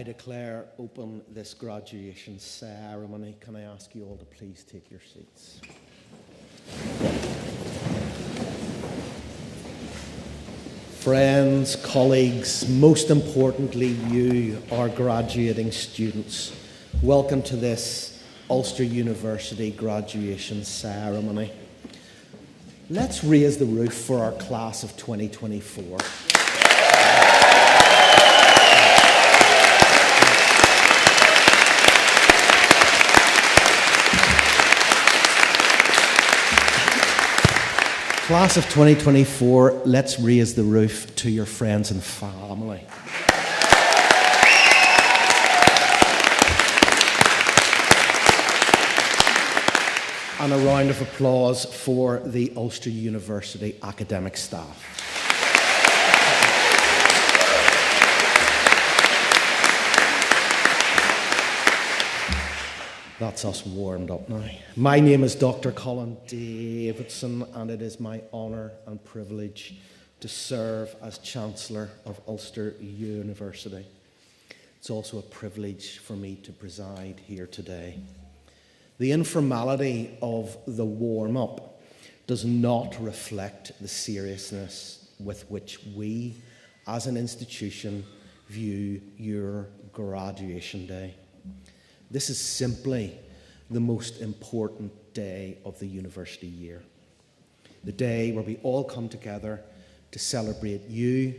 I declare open this graduation ceremony. Can I ask you all to please take your seats? Friends, colleagues, most importantly you, our graduating students, welcome to this Ulster University graduation ceremony. Let's raise the roof for our class of 2024. Class of 2024, let's raise the roof to your friends and family. And a round of applause for the Ulster University academic staff. That's us warmed up now. My name is Dr. Colin Davidson, and it is my honour and privilege to serve as Chancellor of Ulster University. It's also a privilege for me to preside here today. The informality of the warm-up does not reflect the seriousness with which we, as an institution, view your graduation day. This is simply the most important day of the university year. The day where we all come together to celebrate you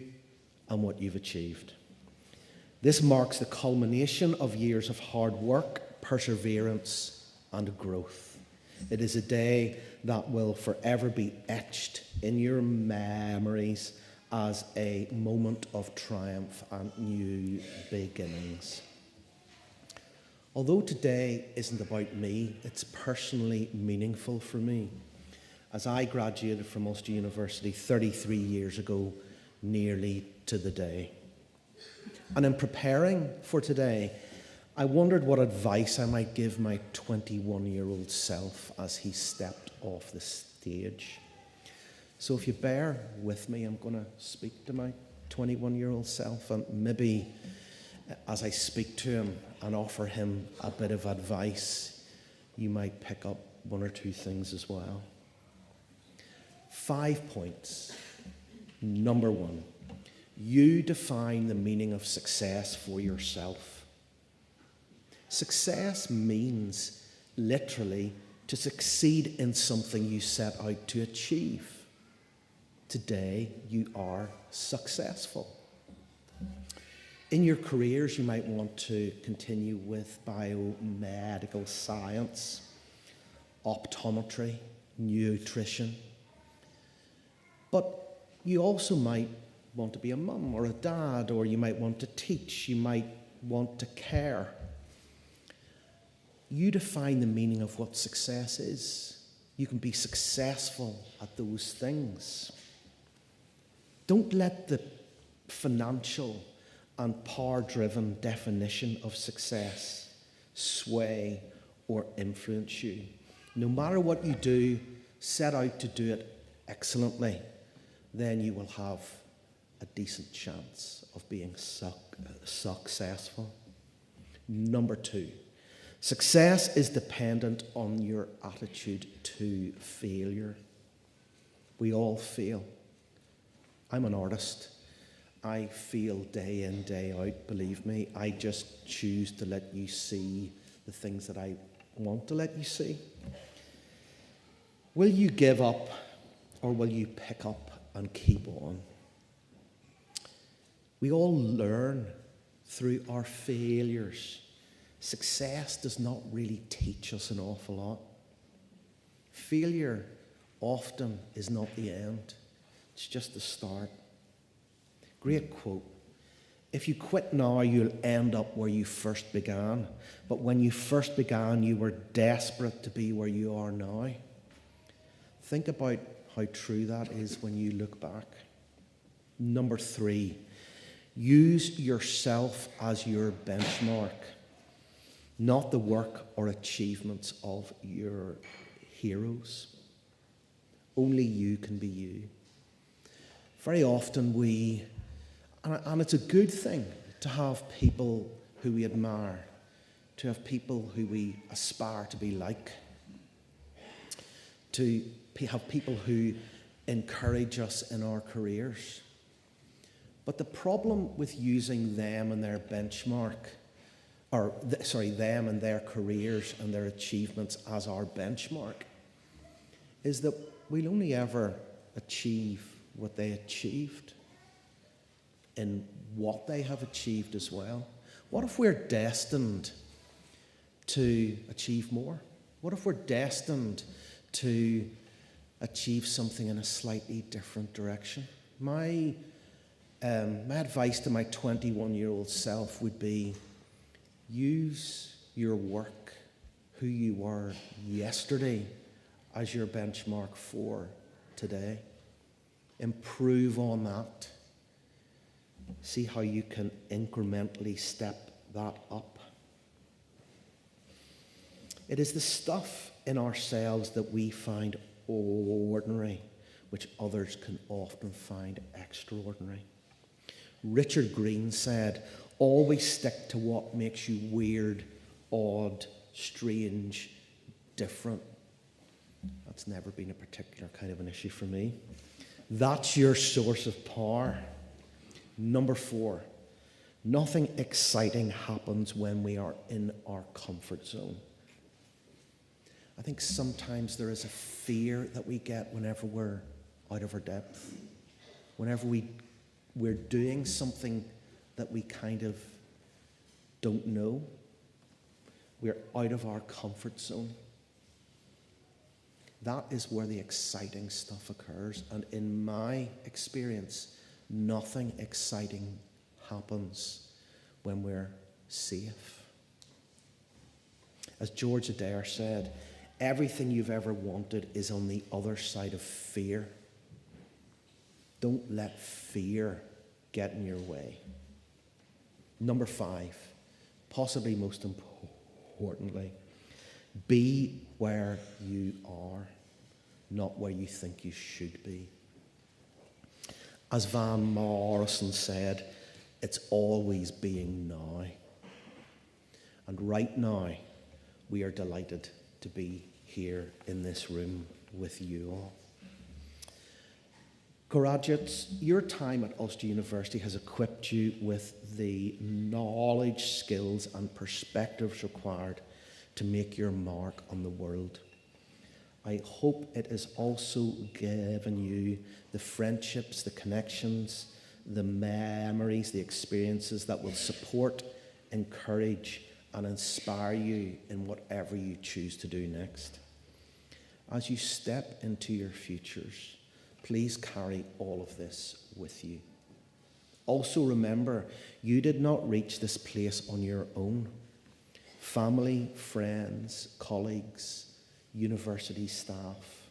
and what you've achieved. This marks the culmination of years of hard work, perseverance, and growth. It is a day that will forever be etched in your memories as a moment of triumph and new beginnings. Although today isn't about me, it's personally meaningful for me, as I graduated from Ulster University 33 years ago, nearly to the day. And in preparing for today, I wondered what advice I might give my 21-year-old self as he stepped off the stage. So if you bear with me, I'm going to speak to my 21-year-old self, and maybe as I speak to him and offer him a bit of advice, you might pick up one or two things as well. 5 points. Number 1, you define the meaning of success for yourself. Success means literally to succeed in something you set out to achieve. Today, you are successful. In your careers, you might want to continue with biomedical science, optometry, nutrition. But you also might want to be a mum or a dad, or you might want to teach, you might want to care. You define the meaning of what success is. You can be successful at those things. Don't let the financial and power-driven definition of success sway or influence you. No matter what you do, set out to do it excellently, then you will have a decent chance of being successful. Number 2, success is dependent on your attitude to failure. We all fail. I'm an artist. I feel day in, day out, believe me. I just choose to let you see the things that I want to let you see. Will you give up, or will you pick up and keep on? We all learn through our failures. Success does not really teach us an awful lot. Failure often is not the end. It's just the start. Great quote. If you quit now, you'll end up where you first began. But when you first began, you were desperate to be where you are now. Think about how true that is when you look back. Number 3, use yourself as your benchmark, not the work or achievements of your heroes. Only you can be you. Very often and it's a good thing to have people who we admire, to have people who we aspire to be like, to have people who encourage us in our careers. But the problem with using them and their benchmark, them and their careers and their achievements as our benchmark, is that we'll only ever achieve what they achieved in what they have achieved as well. What if we're destined to achieve more? What if we're destined to achieve something in a slightly different direction? My advice to my 21-year-old self would be, use your work, who you were yesterday, as your benchmark for today. Improve on that. See how you can incrementally step that up. It is the stuff in ourselves that we find ordinary, which others can often find extraordinary. Richard Green said, always stick to what makes you weird, odd, strange, different. That's never been a particular kind of an issue for me. That's your source of power. Number 4, nothing exciting happens when we are in our comfort zone. I think sometimes there is a fear that we get whenever we're out of our depth, whenever we're doing something that we kind of don't know. We're out of our comfort zone. That is where the exciting stuff occurs. And in my experience, nothing exciting happens when we're safe. As George Adair said, everything you've ever wanted is on the other side of fear. Don't let fear get in your way. Number 5, possibly most importantly, be where you are, not where you think you should be. As Van Morrison said, it's always being now. And right now, we are delighted to be here in this room with you all. Graduates, your time at Ulster University has equipped you with the knowledge, skills and perspectives required to make your mark on the world. I hope it has also given you the friendships, the connections, the memories, the experiences that will support, encourage and inspire you in whatever you choose to do next. As you step into your futures, please carry all of this with you. Also remember, you did not reach this place on your own. Family, friends, colleagues, university staff,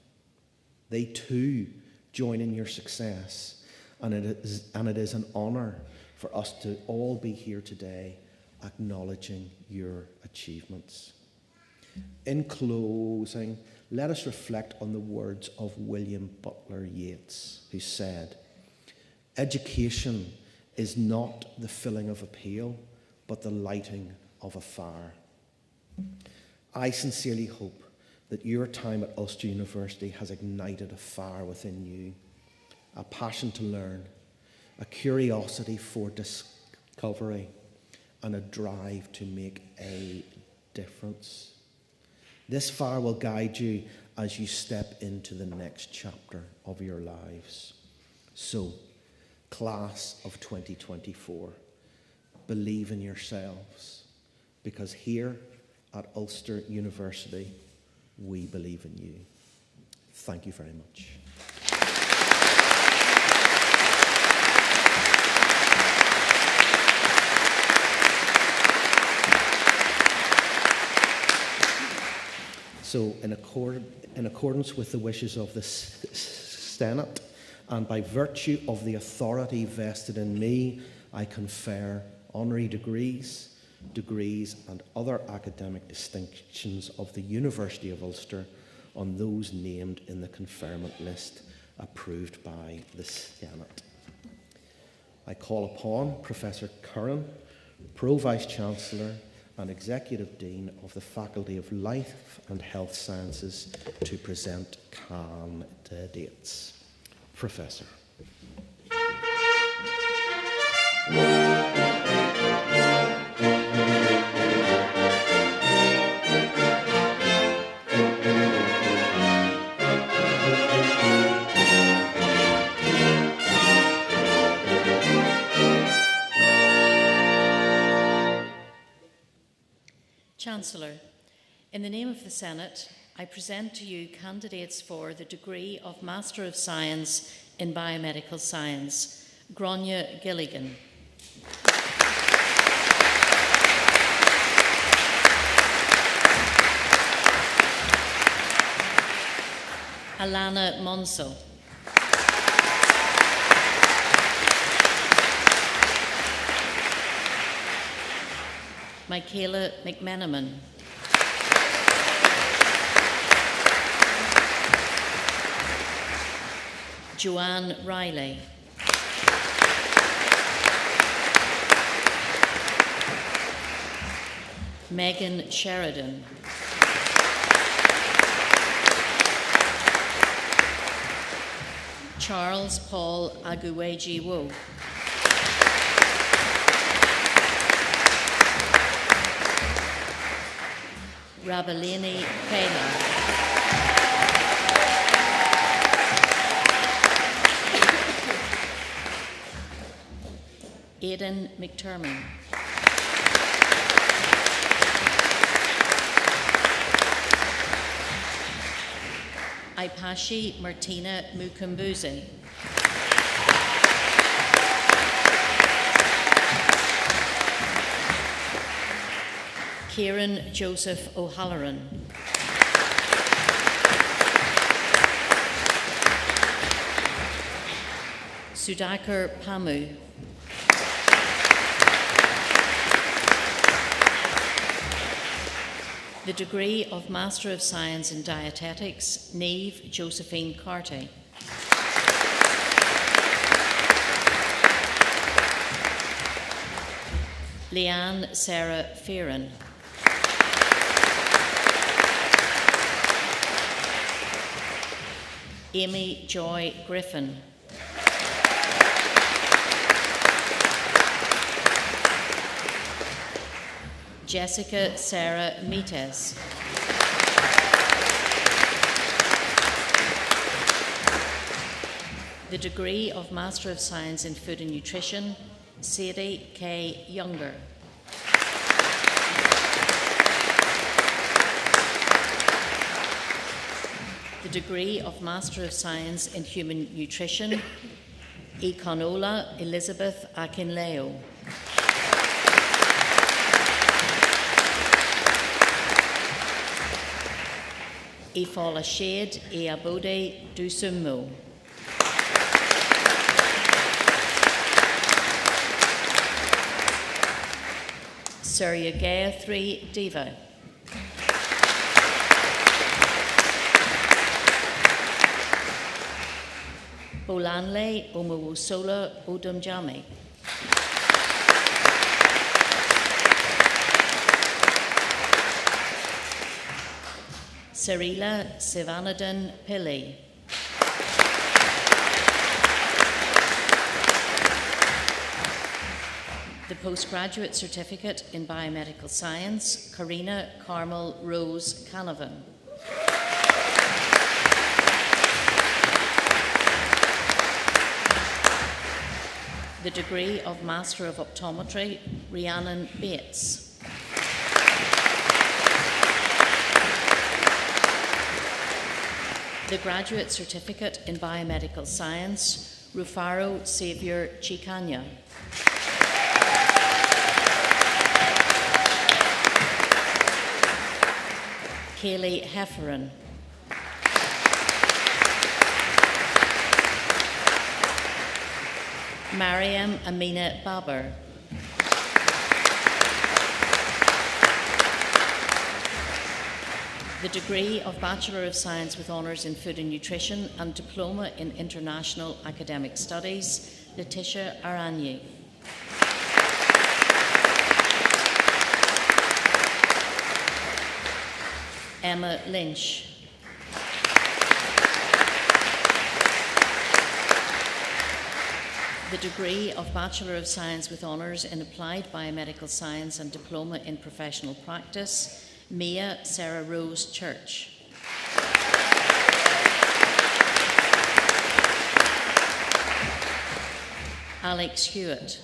they too join in your success. And it is an honour for us to all be here today acknowledging your achievements. In closing, let us reflect on the words of William Butler Yeats, who said, "Education is not the filling of a pail, but the lighting of a fire." I sincerely hope that your time at Ulster University has ignited a fire within you, a passion to learn, a curiosity for discovery, and a drive to make a difference. This fire will guide you as you step into the next chapter of your lives. So, class of 2024, believe in yourselves, because here at Ulster University, we believe in you. Thank you very much. So, in accordance with the wishes of the Senate, and by virtue of the authority vested in me, I confer honorary degrees and other academic distinctions of the University of Ulster on those named in the conferment list approved by the Senate. I call upon Professor Curran, Pro-Vice-Chancellor and Executive Dean of the Faculty of Life and Health Sciences, to present candidates. Professor. Chancellor, in the name of the Senate, I present to you candidates for the degree of Master of Science in Biomedical Science. Gráinne Gilligan. Alana Monso. Michaela McMenamin. Joanne Riley. Megan Sheridan. Charles Paul Aguweji-Wo. Rabalini Kayla. Aidan McTermon. Ipashi Martina Mukumbuzi. Kieran Joseph O'Halloran. Sudhakar Pamu. The degree of Master of Science in Dietetics, Neve Josephine Carty. Leanne Sarah Fearon. Amy Joy Griffin. Jessica Sarah Mites. The degree of Master of Science in Food and Nutrition, Sadie K. Younger. The degree of Master of Science in Human Nutrition, Ikonola Elizabeth Akinleo. Ifala Shade Eabode Dusumo. Surya Gayatri Deva. Bolanle Omowosola Odumjami. Sarila Sivanathan Pillai. The Postgraduate Certificate in Biomedical Science, Karina Carmel Rose Canavan. The degree of Master of Optometry, Rhiannon Bates. The Graduate Certificate in Biomedical Science, Rufaro Xavier Chicanya. Kaylee Hefferon. Mariam Amina Babar. The degree of Bachelor of Science with Honours in Food and Nutrition and Diploma in International Academic Studies, Letitia Aranyi. Emma Lynch. The degree of Bachelor of Science with Honours in Applied Biomedical Science and Diploma in Professional Practice, Mia Sarah Rose Church. Alex Hewitt.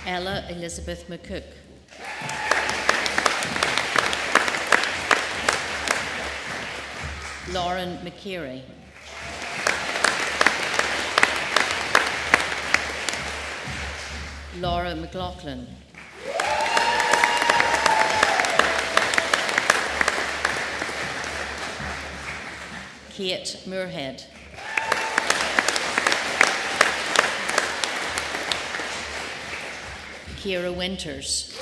Ella Elizabeth McCook. Lauren McKeary. Laura McLaughlin. Kate Muirhead. Ciara Winters.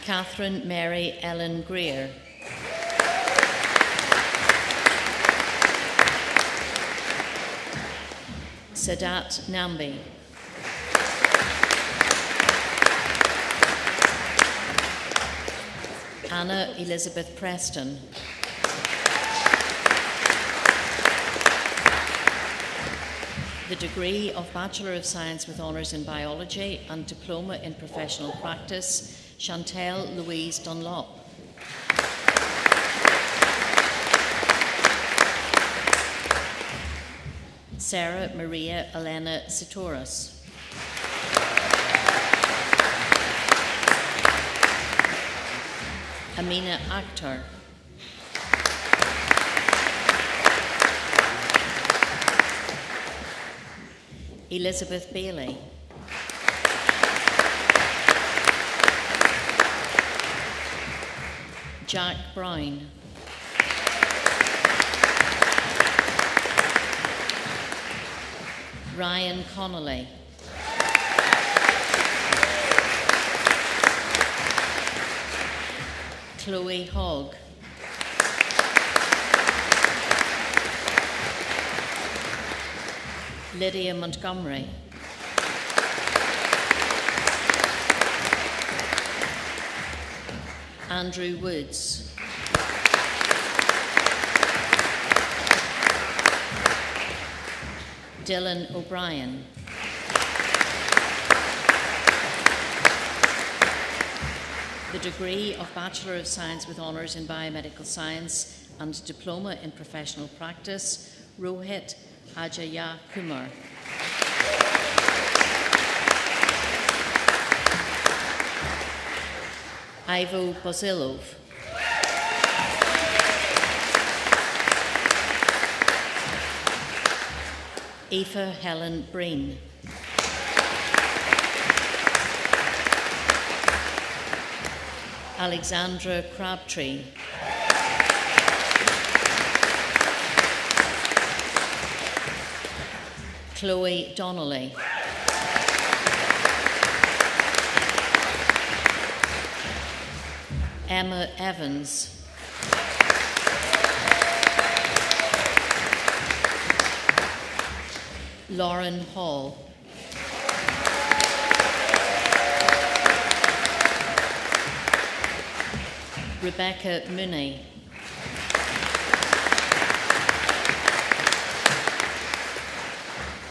Catherine Mary Ellen Greer. Sadat Nambi. Anna Elizabeth Preston. The degree of Bachelor of Science with Honours in Biology and Diploma in Professional Practice, Chantelle Louise Dunlop. Sarah Maria Elena Sitoras. Amina Akhtar. Elizabeth Bailey. Jack Brown. Ryan Connolly. Chloe Hogg. Lydia Montgomery. Andrew Woods. Dylan O'Brien. The degree of Bachelor of Science with Honours in Biomedical Science and Diploma in Professional Practice, Rohit Ajaya Kumar. Ivo Bozilov. Aoife Helen Breen. Alexandra Crabtree. Chloe Donnelly. Emma Evans. Lauren Hall. Rebecca Mooney.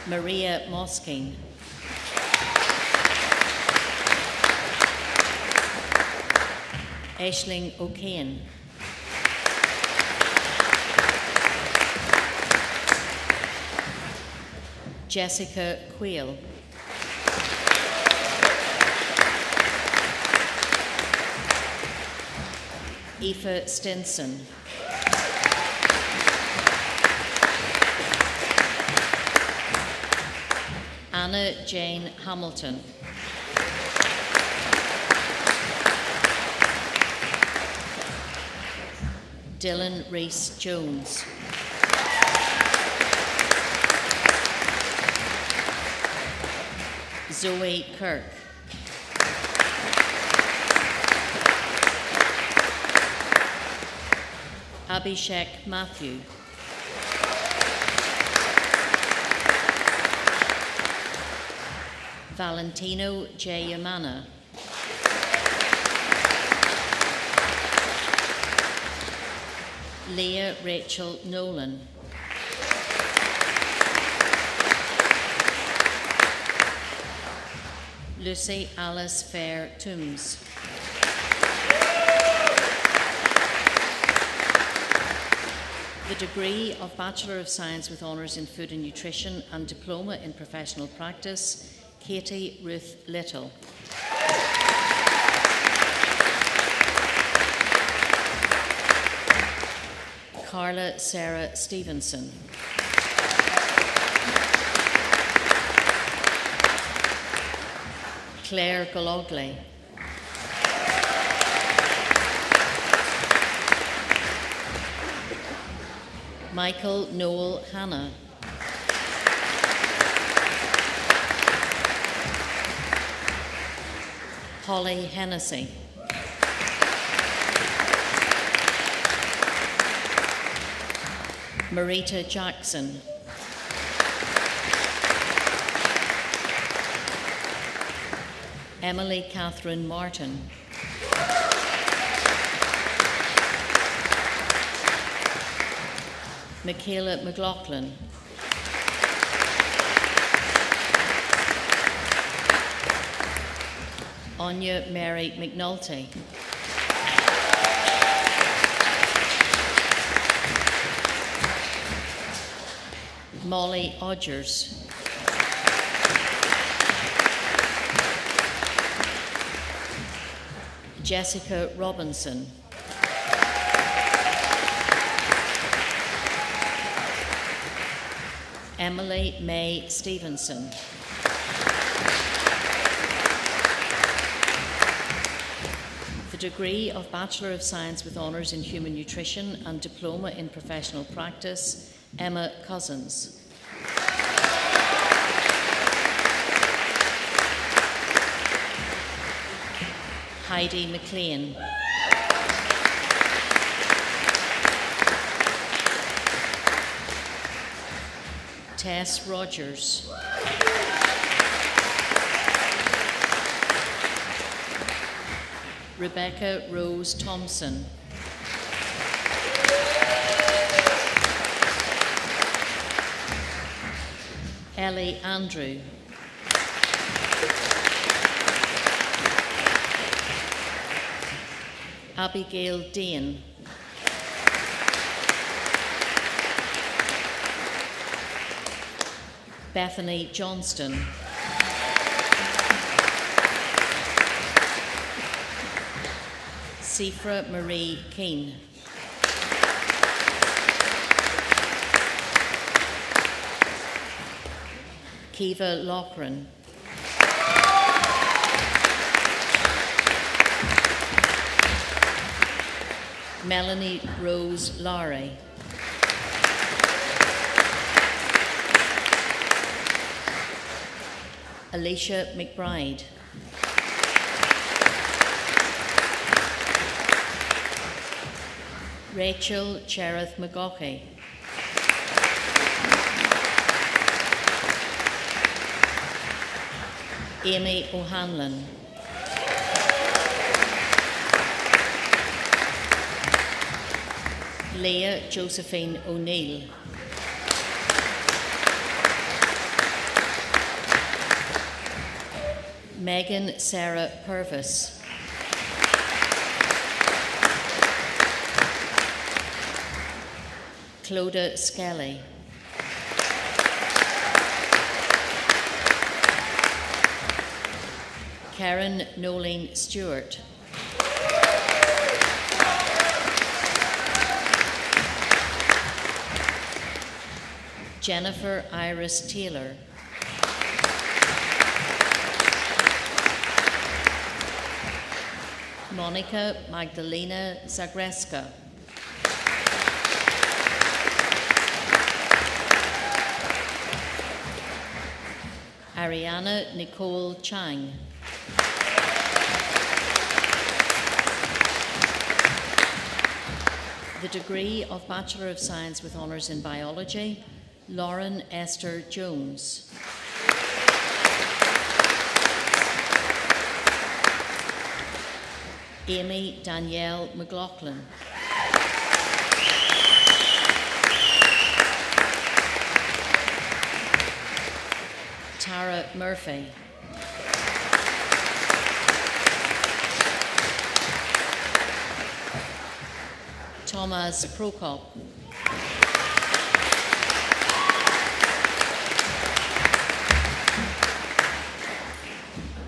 Maria Mosking. Aisling O'Kane. Jessica Quayle. Aoife Stinson. Anna Jane Hamilton. Dylan Reese Jones. Zoe Kirk. Abhishek Matthew. Valentino J. Yamana. Leah Rachel Nolan. Lucy Alice Fair Toombs. The degree of Bachelor of Science with Honours in Food and Nutrition and Diploma in Professional Practice, Katie Ruth Little. Carla Sarah Stevenson. Claire Gologley. Michael Noel Hanna. Holly Hennessy. Marita Jackson. Emily Catherine Martin. Michaela McLaughlin. Anya Mary McNulty. Molly Odgers. Jessica Robinson. Emily May Stevenson. The degree of Bachelor of Science with Honours in Human Nutrition and Diploma in Professional Practice, Emma Cousins. Heidi McLean. Tess Rogers. Rebecca Rose Thompson. Ellie Andrew. Abigail Dean. Bethany Johnston. Sifra Marie Keane. Kiva Loughran. Melanie Rose Lowry. Alicia McBride. Rachel Cherith McGaughey. Amy O'Hanlon. Leah Josephine O'Neill. Megan Sarah Purvis. Clodagh Skelly. Karen Nolene Stewart. Jennifer Iris Taylor. Monica Magdalena Zagreska. Ariana Nicole Chang. The degree of Bachelor of Science with Honours in Biology, Lauren Esther Jones. Amy Danielle McLaughlin. Tara Murphy. Thomas Prokop.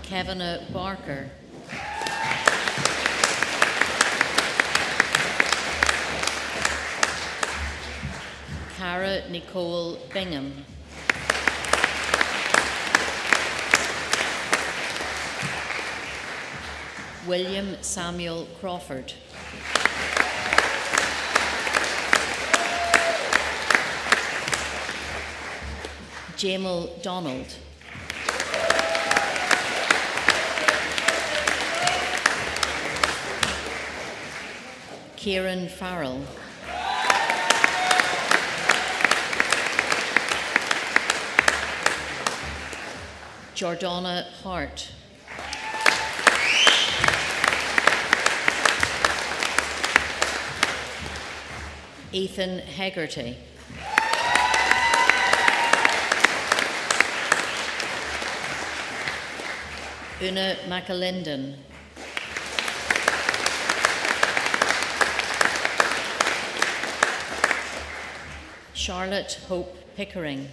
Kevin Barker. Cara Nicole Bingham. William Samuel Crawford. Jamal Donald. Kieran Farrell. Jordana Hart. Ethan Hegarty. Una McAlinden. Charlotte Hope Pickering.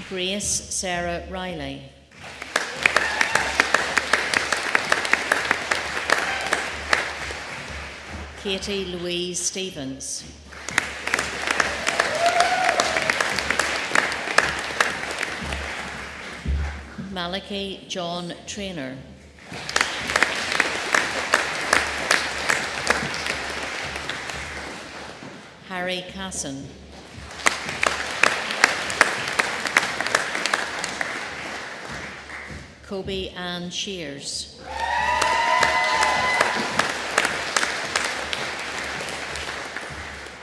Grace Sarah Riley. Katie Louise Stevens. Malachi John Traynor. Harry Casson. Kobe Ann Shears.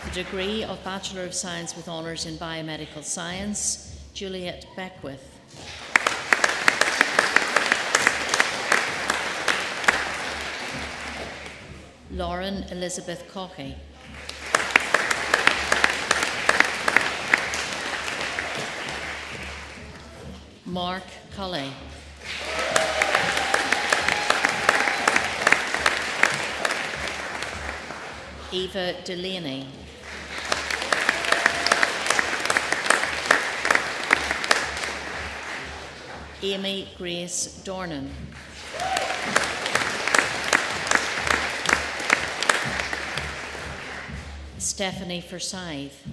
The degree of Bachelor of Science with Honours in Biomedical Science, Juliet Beckwith. Lauren Elizabeth Cockey. Mark Cully. Eva Delaney. Amy Grace Dornan. Stephanie Forsyth.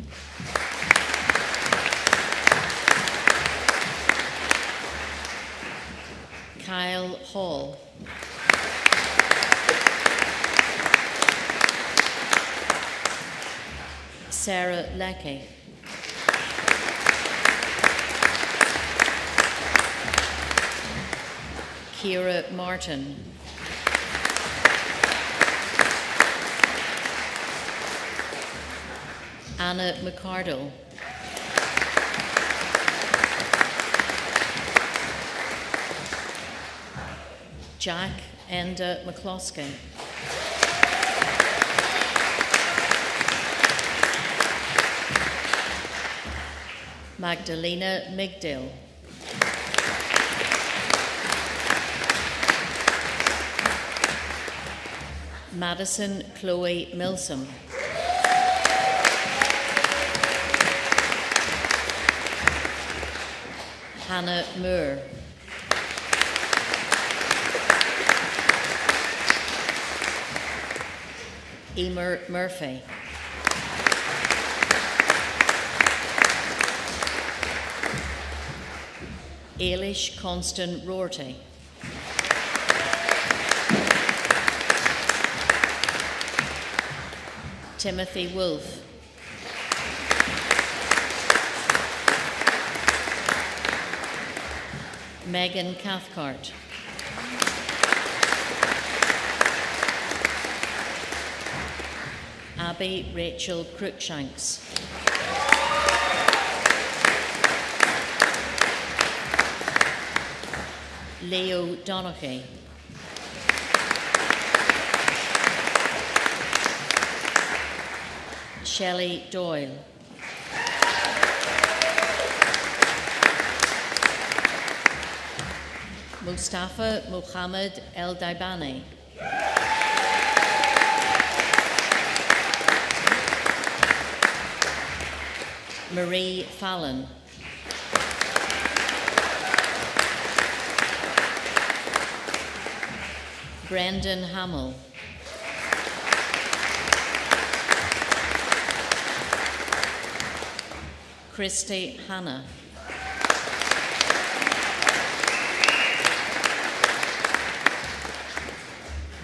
Kyle Hall. Sarah Leckie. Kira Martin. Anna McCardle. Jack Enda McCloskey. Magdalena Migdale. Madison Chloe Milsom. Hannah Moore. Emer Murphy. Ailish Constant Rorty. Timothy Wolfe. Megan Cathcart. Abby Rachel Cruikshanks. Leo Donaghy, Shelley Doyle, Mustafa Mohammed El Daibani, Marie Fallon, Brendan Hamill, Christy Hanna,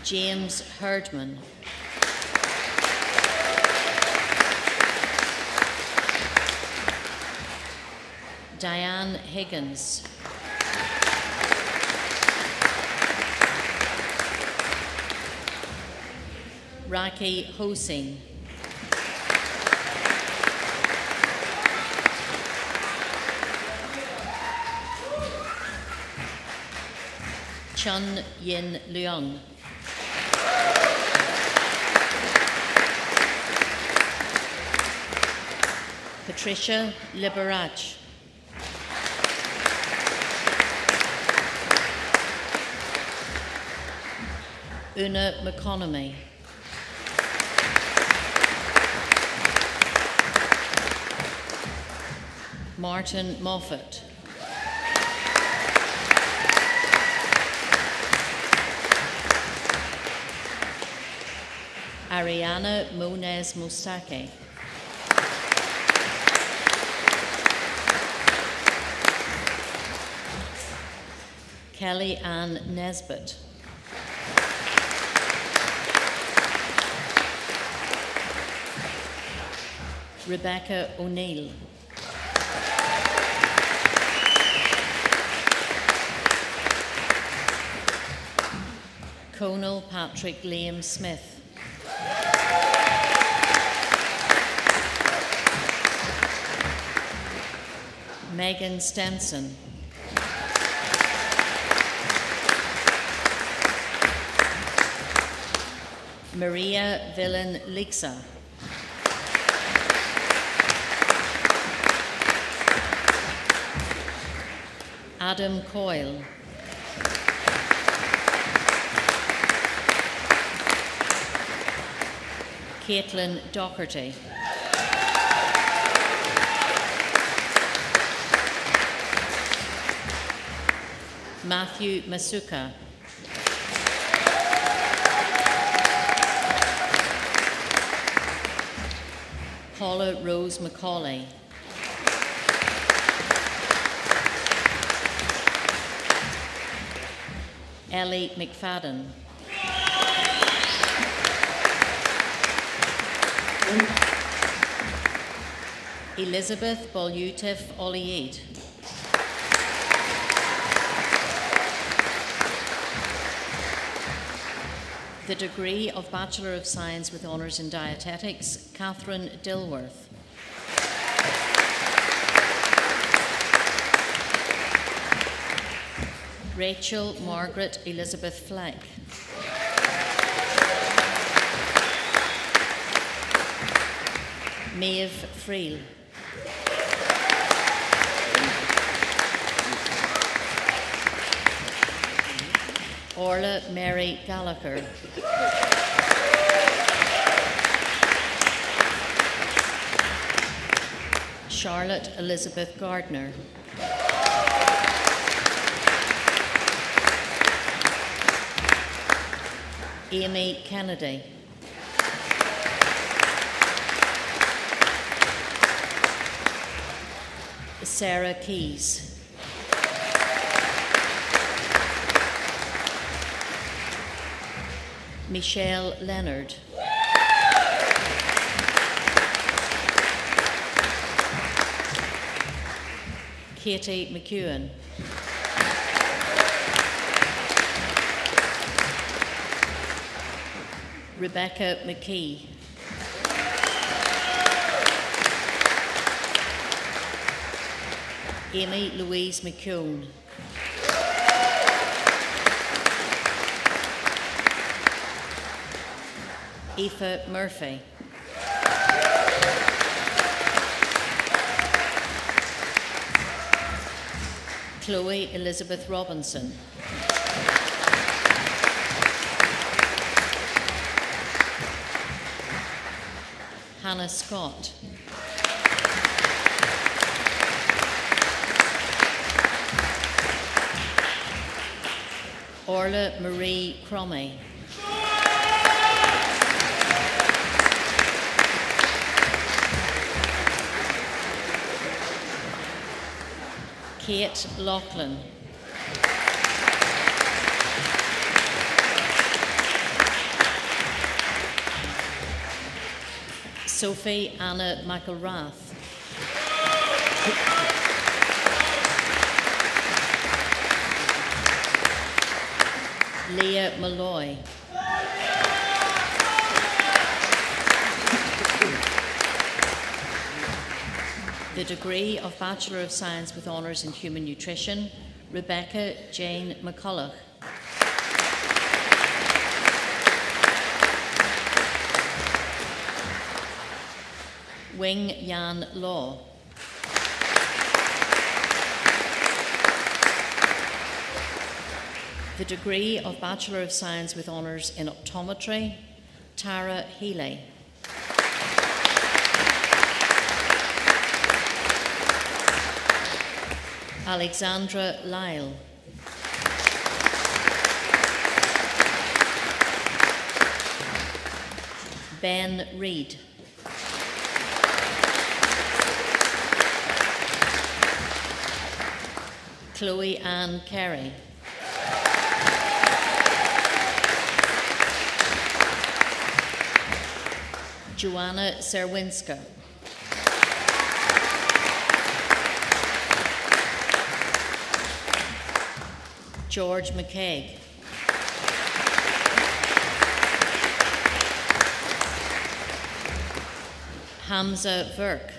James Herdman, Diane Higgins, Raki Hosing, Chun Yin Leung, Patricia Liberach, Una McConaughey, Martin Moffat, Ariana Monez Mustake, Kelly Ann Nesbitt, Rebecca O'Neill, Conal Patrick Liam Smith, Megan Stenson, Maria Villan Lixa, Adam Coyle, Caitlin Doherty, Matthew Masuka, Paula Rose McCauley, Ellie McFadden, Elizabeth Bolyutif Oliid, the degree of Bachelor of Science with Honours in Dietetics, Catherine Dilworth, Rachel Margaret Elizabeth Fleck, Maeve Freel, Orla Mary Gallagher, Charlotte Elizabeth Gardner, Amy Kennedy, Sarah Keyes, Michelle Leonard, Katie McEwen, Rebecca McKee, Amy Louise McCune, Aoife Murphy. Chloe Elizabeth Robinson. Hannah Scott. Orla Marie Cromie. Kate Loughlin. Sophie Anna McElrath. Leah Malloy. The degree of Bachelor of Science with Honours in Human Nutrition, Rebecca Jane McCulloch. Wing Yan Law. The degree of Bachelor of Science with Honours in Optometry, Tara Healy. Alexandra Lyle. Ben Reid. Chloe Ann Carey. Joanna Serwinska. George McCaig. Hamza Verk.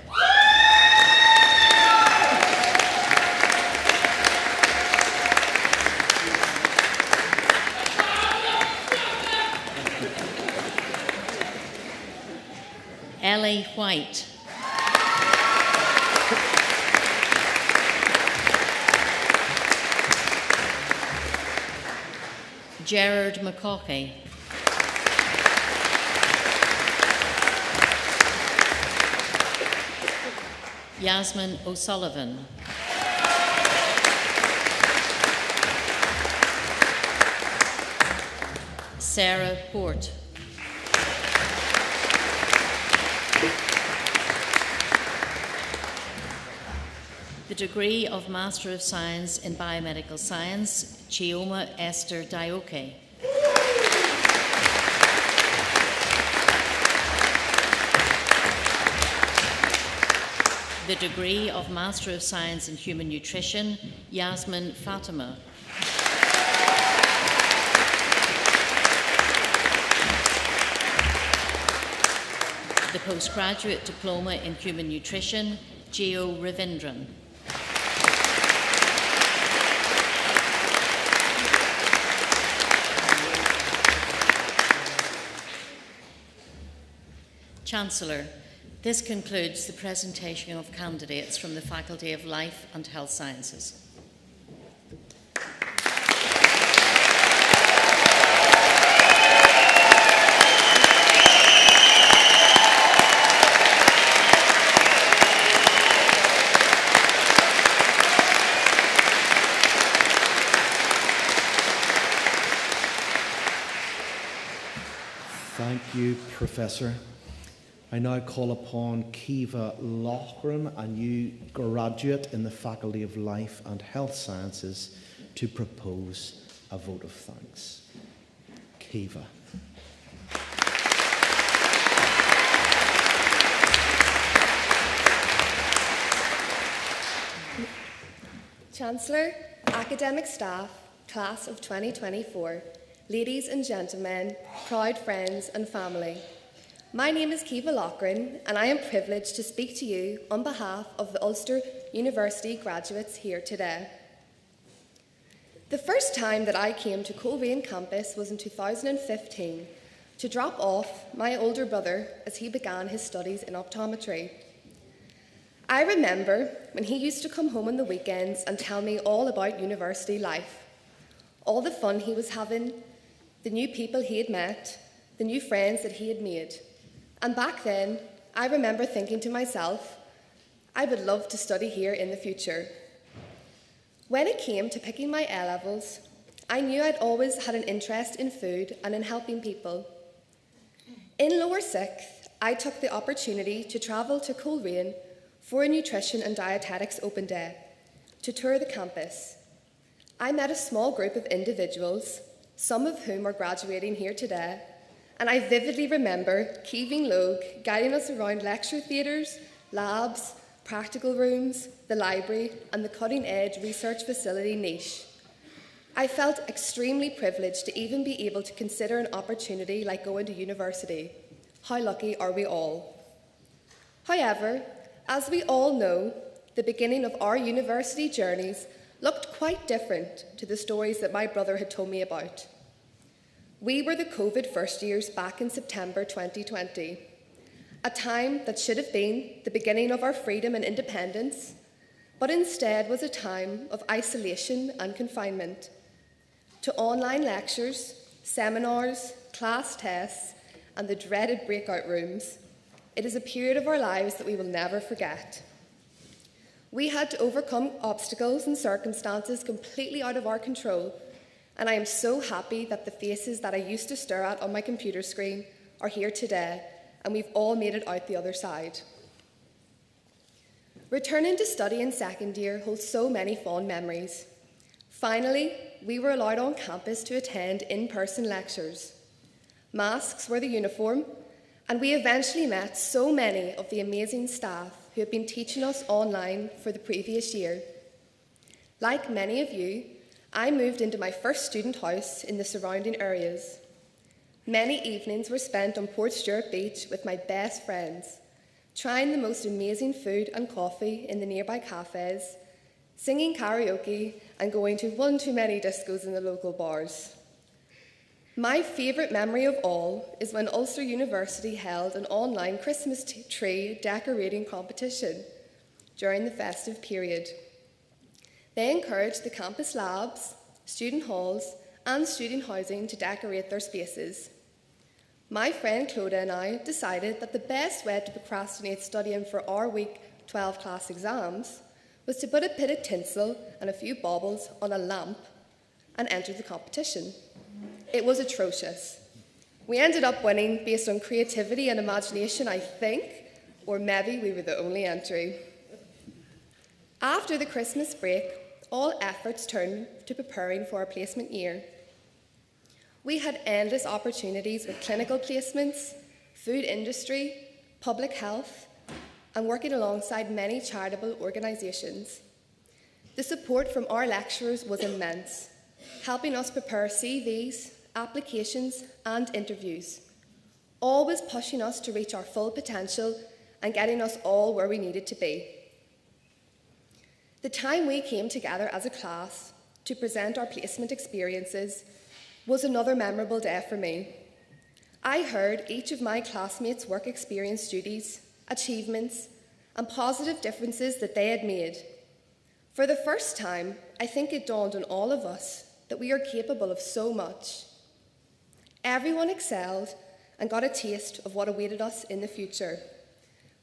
Ellie White. Gerard McCaughey. Yasmin O'Sullivan. Sarah Port. The degree of Master of Science in Biomedical Science, Chioma Esther Dioke. The degree of Master of Science in Human Nutrition, Yasmin Fatima. The Postgraduate Diploma in Human Nutrition, Geo Ravindran. Chancellor, this concludes the presentation of candidates from the Faculty of Life and Health Sciences. Thank you, Professor. I now call upon Kiva Loughlin, a new graduate in the Faculty of Life and Health Sciences, to propose a vote of thanks. Kiva. Chancellor, academic staff, class of 2024, ladies and gentlemen, proud friends and family. My name is Kiva Loughlin, and I am privileged to speak to you on behalf of the Ulster University graduates here today. The first time that I came to Coleraine campus was in 2015 to drop off my older brother as he began his studies in optometry. I remember when he used to come home on the weekends and tell me all about university life, all the fun he was having, the new people he had met, the new friends that he had made. And back then, I remember thinking to myself, I would love to study here in the future. When it came to picking my A-levels, I knew I'd always had an interest in food and in helping people. In lower sixth, I took the opportunity to travel to Coleraine for a nutrition and dietetics open day, to tour the campus. I met a small group of individuals, some of whom are graduating here today, and I vividly remember Keeving Logue guiding us around lecture theatres, labs, practical rooms, the library, and the cutting-edge research facility niche. I felt extremely privileged to even be able to consider an opportunity like going to university. How lucky are we all? However, as we all know, the beginning of our university journeys looked quite different to the stories that my brother had told me about. We were the COVID first years back in September 2020, a time that should have been the beginning of our freedom and independence, but instead was a time of isolation and confinement. To online lectures, seminars, class tests, and the dreaded breakout rooms, it is a period of our lives that we will never forget. We had to overcome obstacles and circumstances completely out of our control, and I am so happy that the faces that I used to stare at on my computer screen are here today, and we've all made it out the other side. Returning to study in second year holds so many fond memories. Finally, we were allowed on campus to attend in-person lectures. Masks were the uniform, and we eventually met so many of the amazing staff who had been teaching us online for the previous year. Like many of you, I moved into my first student house in the surrounding areas. Many evenings were spent on Port Stewart Beach with my best friends, trying the most amazing food and coffee in the nearby cafes, singing karaoke, and going to one too many discos in the local bars. My favourite memory of all is when Ulster University held an online Christmas tree decorating competition during the festive period. They encouraged the campus labs, student halls, and student housing to decorate their spaces. My friend Clodagh and I decided that the best way to procrastinate studying for our week 12 class exams was to put a bit of tinsel and a few baubles on a lamp and enter the competition. It was atrocious. We ended up winning based on creativity and imagination, I think, or maybe we were the only entry. After the Christmas break, all efforts turned to preparing for our placement year. We had endless opportunities with clinical placements, food industry, public health, and working alongside many charitable organisations. The support from our lecturers was immense, helping us prepare CVs, applications, and interviews, always pushing us to reach our full potential and getting us all where we needed to be. The time we came together as a class to present our placement experiences was another memorable day for me. I heard each of my classmates' work experience duties, achievements, and positive differences that they had made. For the first time, I think it dawned on all of us that we are capable of so much. Everyone excelled and got a taste of what awaited us in the future.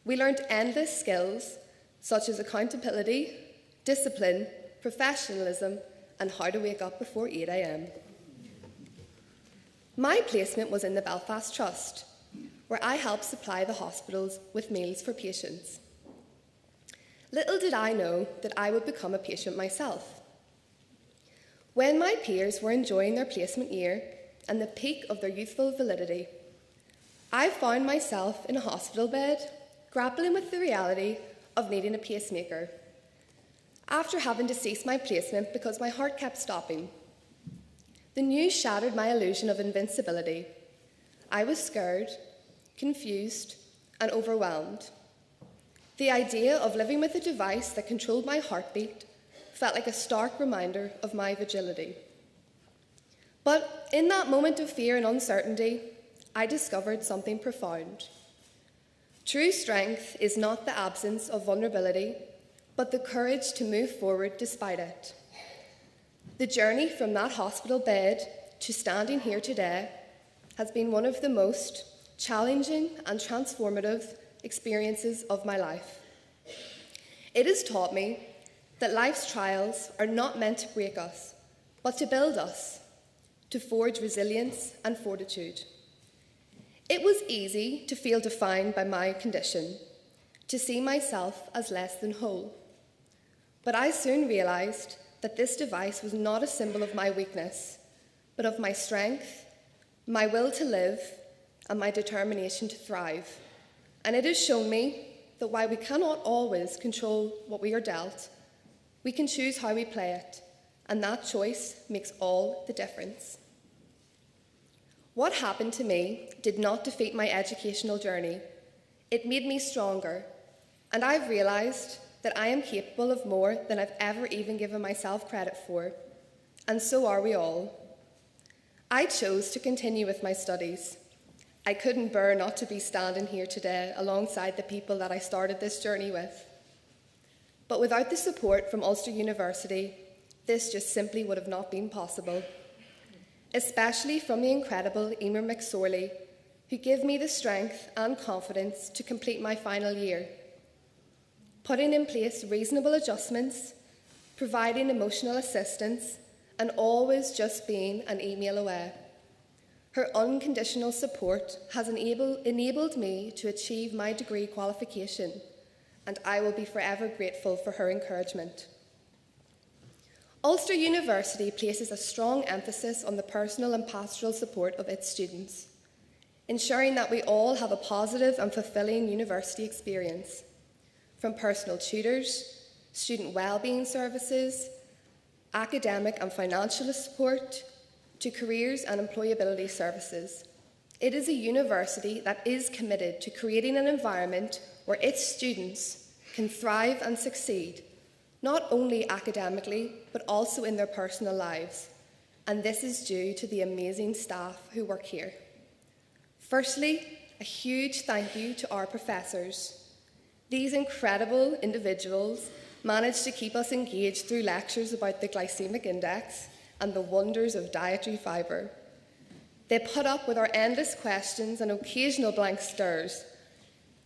We learned endless skills such as accountability, discipline, professionalism, and how to wake up before 8 a.m. My placement was in the Belfast Trust, where I helped supply the hospitals with meals for patients. Little did I know that I would become a patient myself. When my peers were enjoying their placement year and the peak of their youthful validity, I found myself in a hospital bed, grappling with the reality of needing a pacemaker, after having to cease my placement because my heart kept stopping. The news shattered my illusion of invincibility. I was scared, confused, and overwhelmed. The idea of living with a device that controlled my heartbeat felt like a stark reminder of my fragility. But in that moment of fear and uncertainty, I discovered something profound. True strength is not the absence of vulnerability, but the courage to move forward despite it. The journey from that hospital bed to standing here today has been one of the most challenging and transformative experiences of my life. It has taught me that life's trials are not meant to break us, but to build us, to forge resilience and fortitude. It was easy to feel defined by my condition, to see myself as less than whole. But I soon realised that this device was not a symbol of my weakness, but of my strength, my will to live, and my determination to thrive. And it has shown me that while we cannot always control what we are dealt, we can choose how we play it, and that choice makes all the difference. What happened to me did not defeat my educational journey. It made me stronger, and I've realised that I am capable of more than I've ever even given myself credit for, and so are we all. I chose to continue with my studies. I couldn't bear not to be standing here today alongside the people that I started this journey with. But without the support from Ulster University, this just simply would have not been possible. Especially from the incredible Emer McSorley, who gave me the strength and confidence to complete my final year. Putting in place reasonable adjustments, providing emotional assistance, and always just being an email away. Her unconditional support has enabled me to achieve my degree qualification, and I will be forever grateful for her encouragement. Ulster University places a strong emphasis on the personal and pastoral support of its students, ensuring that we all have a positive and fulfilling university experience, from personal tutors, student wellbeing services, academic and financial support, to careers and employability services. It is a university that is committed to creating an environment where its students can thrive and succeed, not only academically, but also in their personal lives. And this is due to the amazing staff who work here. Firstly, a huge thank you to our professors. These incredible individuals managed to keep us engaged through lectures about the glycemic index and the wonders of dietary fibre. They put up with our endless questions and occasional blank stares.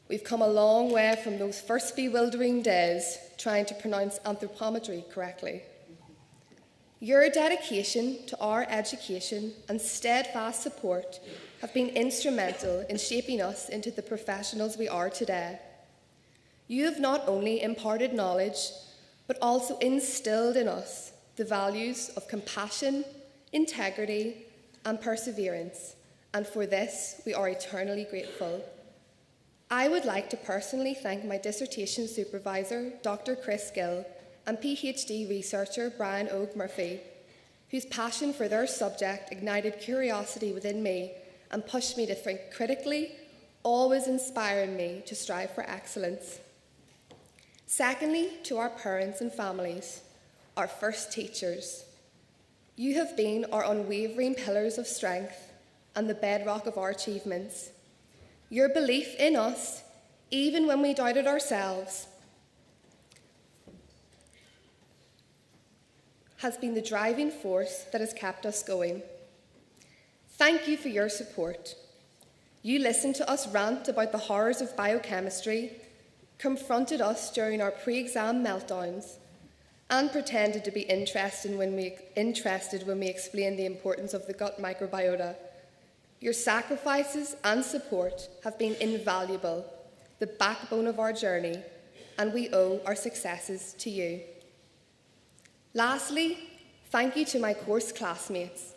We've come a long way from those first bewildering days trying to pronounce anthropometry correctly. Your dedication to our education and steadfast support have been instrumental in shaping us into the professionals we are today. You have not only imparted knowledge, but also instilled in us the values of compassion, integrity, and perseverance, and for this we are eternally grateful. I would like to personally thank my dissertation supervisor, Dr. Chris Gill, and PhD researcher Brian Oak Murphy, whose passion for their subject ignited curiosity within me and pushed me to think critically, always inspiring me to strive for excellence. Secondly, to our parents and families, our first teachers. You have been our unwavering pillars of strength and the bedrock of our achievements. Your belief in us, even when we doubted ourselves, has been the driving force that has kept us going. Thank you for your support. You listened to us rant about the horrors of biochemistry, confronted us during our pre-exam meltdowns, and pretended to be interested when we explained the importance of the gut microbiota. Your sacrifices and support have been invaluable, the backbone of our journey, and we owe our successes to you. Lastly, thank you to my course classmates.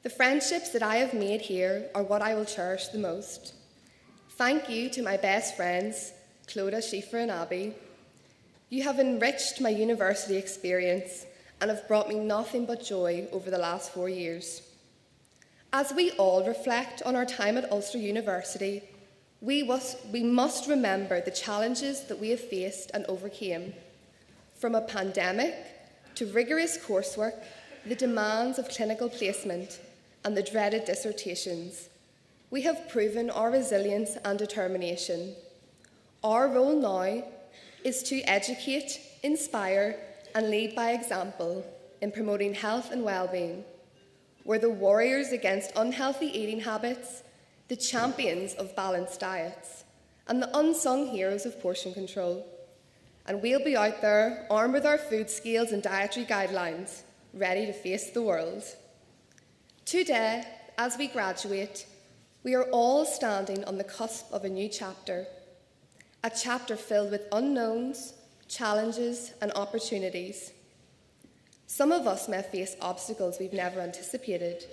The friendships that I have made here are what I will cherish the most. Thank you to my best friends, Clodagh, Schieffer and Abby. You have enriched my university experience and have brought me nothing but joy over the last 4 years. As we all reflect on our time at Ulster University, we must remember the challenges that we have faced and overcame. From a pandemic to rigorous coursework, the demands of clinical placement and the dreaded dissertations. We have proven our resilience and determination. Our role now is to educate, inspire, and lead by example in promoting health and well-being. We're the warriors against unhealthy eating habits, the champions of balanced diets, and the unsung heroes of portion control. And we'll be out there armed with our food scales and dietary guidelines, ready to face the world. Today, as we graduate, we are all standing on the cusp of a new chapter, a chapter filled with unknowns, challenges, and opportunities. Some of us may face obstacles we've never anticipated,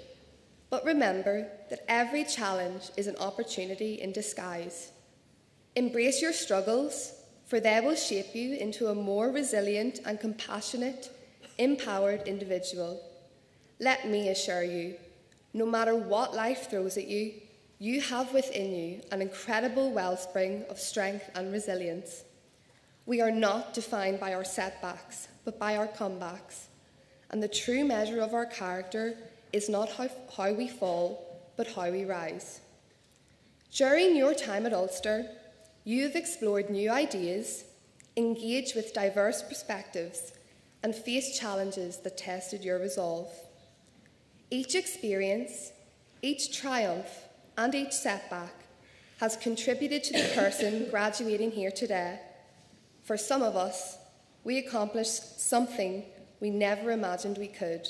but remember that every challenge is an opportunity in disguise. Embrace your struggles, for they will shape you into a more resilient and compassionate, empowered individual. Let me assure you, no matter what life throws at you, you have within you an incredible wellspring of strength and resilience. We are not defined by our setbacks, but by our comebacks. And the true measure of our character is not how we fall, but how we rise. During your time at Ulster, you have explored new ideas, engaged with diverse perspectives, and faced challenges that tested your resolve. Each experience, each triumph, and each setback has contributed to the person graduating here today. For some of us, we accomplished something we never imagined we could.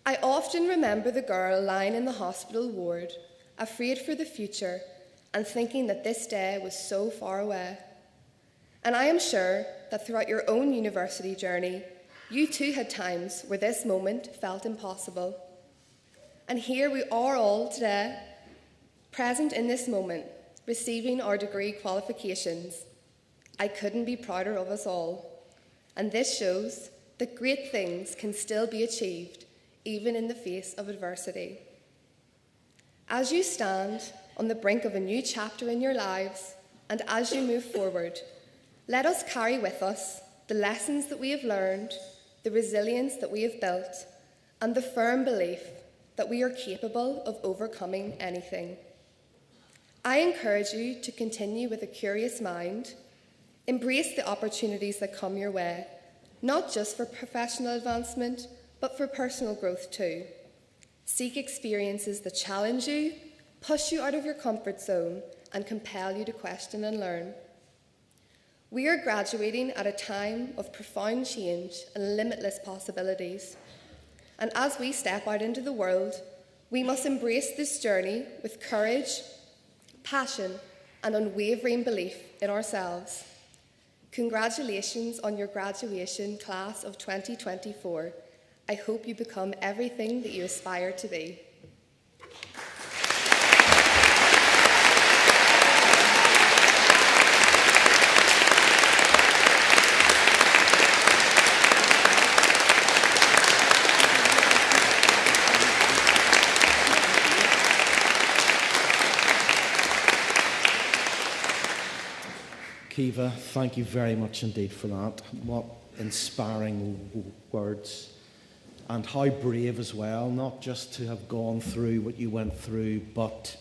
I often remember the girl lying in the hospital ward, afraid for the future, and thinking that this day was so far away. And I am sure that throughout your own university journey, you too had times where this moment felt impossible. And here we are all today, present in this moment, receiving our degree qualifications. I couldn't be prouder of us all. And this shows that great things can still be achieved, even in the face of adversity. As you stand on the brink of a new chapter in your lives, and as you move forward, let us carry with us the lessons that we have learned, the resilience that we have built, and the firm belief that we are capable of overcoming anything. I encourage you to continue with a curious mind, embrace the opportunities that come your way, not just for professional advancement, but for personal growth too. Seek experiences that challenge you, push you out of your comfort zone, and compel you to question and learn. We are graduating at a time of profound change and limitless possibilities. And as we step out into the world, we must embrace this journey with courage, passion, and unwavering belief in ourselves. Congratulations on your graduation, class of 2024. I hope you become everything that you aspire to be. Kiva, thank you very much indeed for that. What inspiring words. And how brave as well, not just to have gone through what you went through, but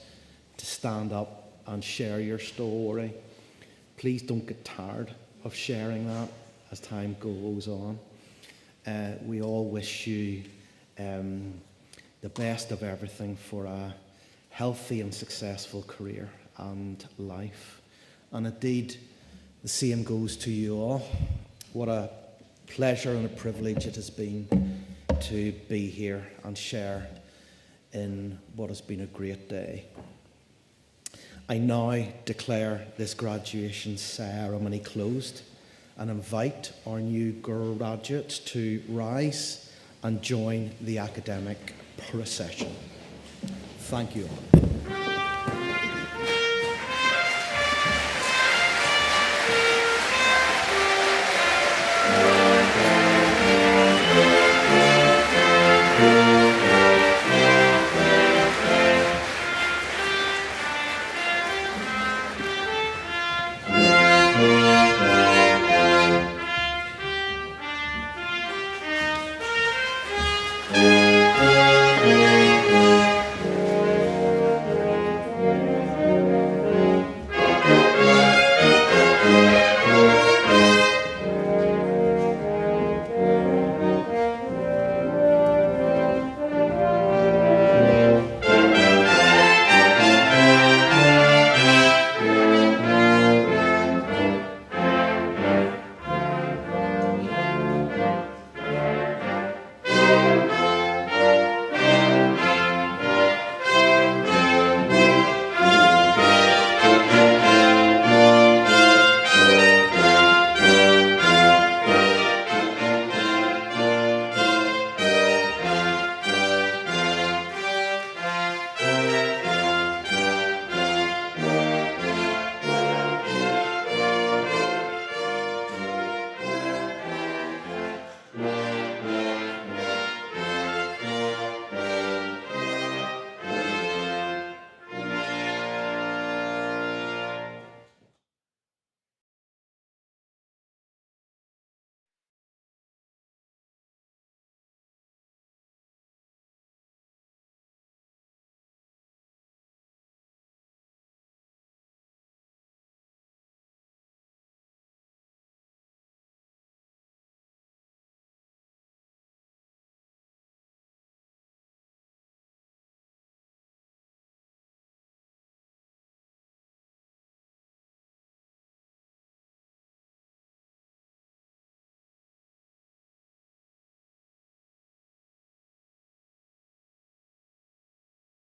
to stand up and share your story. Please don't get tired of sharing that as time goes on. We all wish you the best of everything for a healthy and successful career and life. And indeed, the same goes to you all. What a pleasure and a privilege it has been to be here and share in what has been a great day. I now declare this graduation ceremony closed and invite our new graduates to rise and join the academic procession. Thank you all.